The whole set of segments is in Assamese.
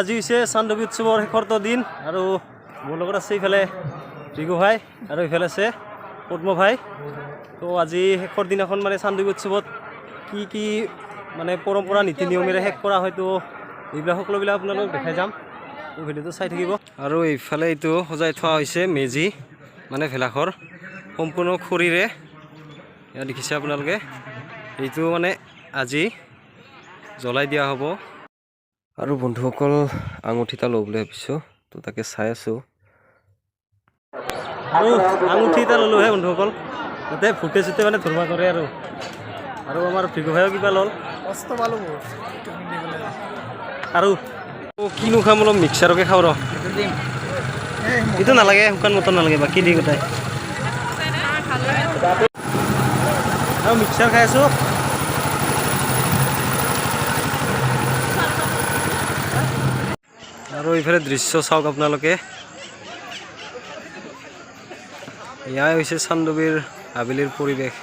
আজি হৈছে চান্দুবি উৎসৱৰ শেষৰটো দিন আৰু মোৰ লগত আছে ইফালে ৰিগু ভাই আৰু ইফালে আছে পদ্ম ভাই। তো আজি শেষৰ দিনাখন মানে চান্দুবি উৎসৱত কি মানে পৰম্পৰা নীতি নিয়মেৰে শেষ কৰা হয়তো এইবিলাক সকলোবিলাক আপোনালোকক দেখাই যাম। তো ভিডিঅ'টো চাই থাকিব। আৰু এইফালে এইটো সজাই থোৱা হৈছে মেজি মানে ভেলাঘৰ সম্পূৰ্ণ খৰিৰে। এয়া দেখিছে আপোনালোকে, এইটো মানে আজি জ্বলাই দিয়া হ'ব। আৰু বন্ধুসকল আঙুঠি এটা লওঁ বুলি ভাবিছোঁ, তো তাকে চাই আছোঁ। আৰু আঙুঠি এটা ল'লোহে বন্ধুসকল, তাতে ফুটে চুটে মানে ধৰ্মা কৰে আৰু আমাৰ ভিগু ভাইও কিবা ল'ল কষ্ট পালোঁ আৰু কিনো খাম অলপ মিক্সাৰকে খাওঁ ৰ। এইটো নালাগে, শুকান মটৰ নালাগে, বাকী দি গোটাই আৰু মিক্সাৰ খাই আছোঁ। আৰু এইফালে দৃশ্য চাওক আপোনালোকে, এয়াই হৈছে চান্দুবিৰ আবেলিৰ পৰিৱেশ।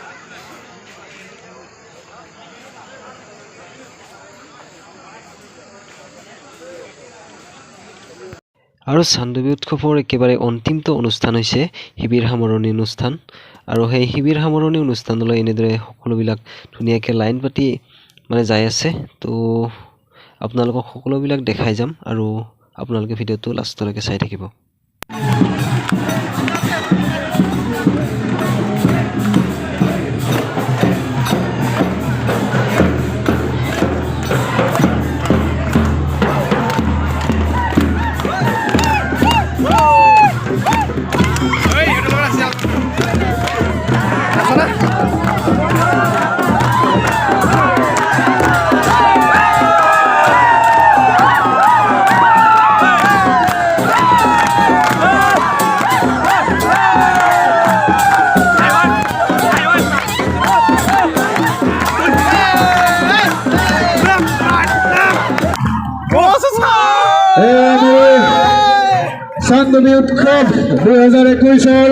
আৰু চান্দুবি উৎসৱৰ একেবাৰে অন্তিমটো অনুষ্ঠান হৈছে শিবিৰ সামৰণি অনুষ্ঠান। আৰু সেই শিবিৰ সামৰণি অনুষ্ঠানলৈ এনেদৰে সকলোবিলাক ধুনীয়াকৈ লাইন পাতি মানে যাই আছে। তো আপোনালোকক সকলোবিলাক দেখাই যাম আৰু আপোনালোকে ভিডিঅ'টো লাষ্টলৈকে চাই থাকিব। চান্দুবি উৎসৱ 2021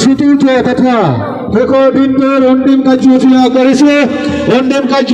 চতুৰ্থ তথা শেষৰ দিনটোৰ অন্তিম কাৰ্যসূচী আগবাঢ়িছে। অন্তিম কাৰ্য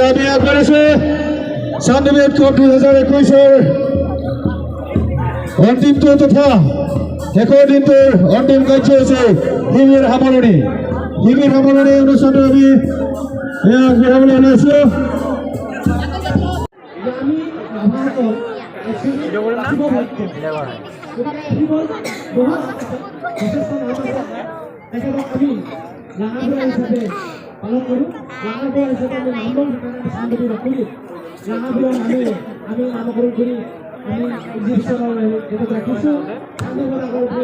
আমি আগবাঢ়িছোঁ। চান্দুবি উৎসৱ 2021 অন্তিমটো তথা শেষৰ দিনটোৰ অন্তিম কাৰ্যসূচী শিবিৰ সামৰণি। শিবিৰ সামৰণি অনুষ্ঠানটো আমি আগবঢ়াবলৈ ওলাইছোঁ। পালন কৰোঁ গাঁৱৰ পৰা হিচাপে আমি নামকৰণ চান্দুবি ৰাখিলোঁ। গাঁৱৰ আমি নামকৰণ কৰি আমি ৰাখিছোঁ চান্দুবি ৰাখিছোঁ আৰু আমি দখল কৰি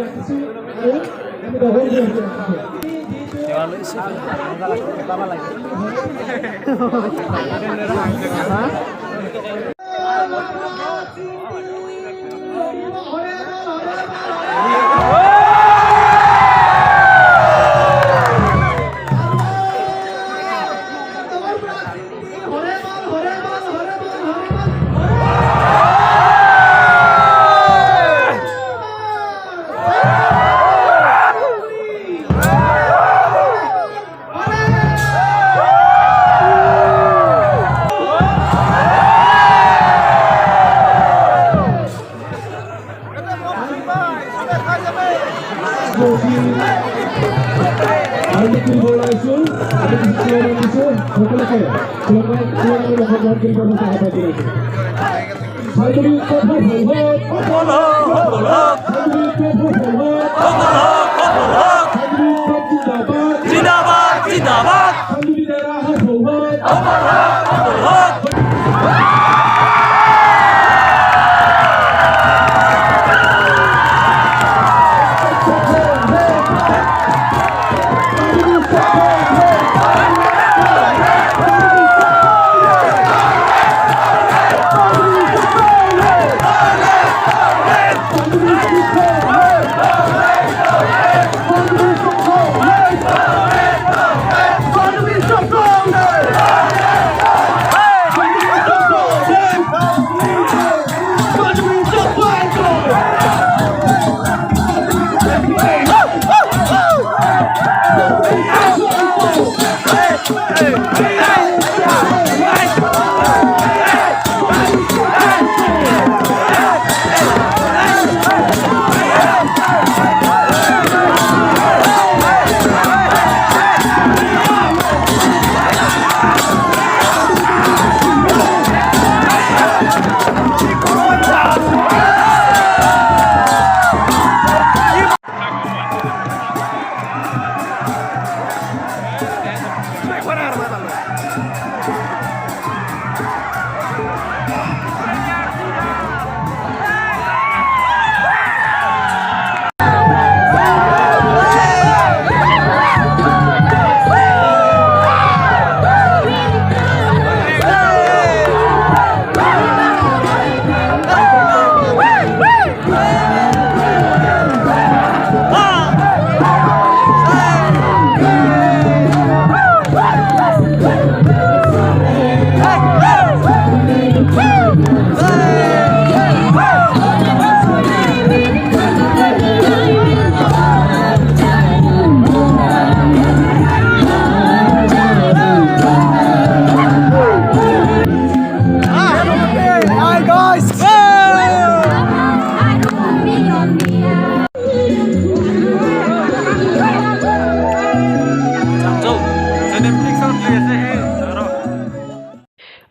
সকলোকে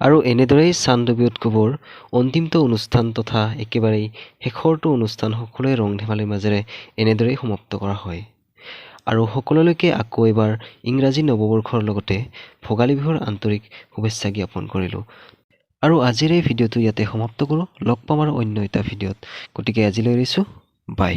আৰু এনেদৰেই চান্দুবি উৎসৱৰ অন্তিমটো অনুষ্ঠান তথা একেবাৰেই শেষৰটো অনুষ্ঠান সকলোৱে ৰং ধেমালিৰ মাজেৰে এনেদৰেই সমাপ্ত কৰা হয়। আৰু সকলোলৈকে আকৌ এবাৰ ইংৰাজী নৱবৰ্ষৰ লগতে ভোগালী বিহুৰ আন্তৰিক শুভেচ্ছা জ্ঞাপন কৰিলোঁ। আৰু আজিৰ এই ভিডিঅ'টো ইয়াতে সমাপ্ত কৰোঁ। লগ পাম আৰু অন্য এটা ভিডিঅ'ত। গতিকে আজিলৈ এৰিছোঁ। বাই।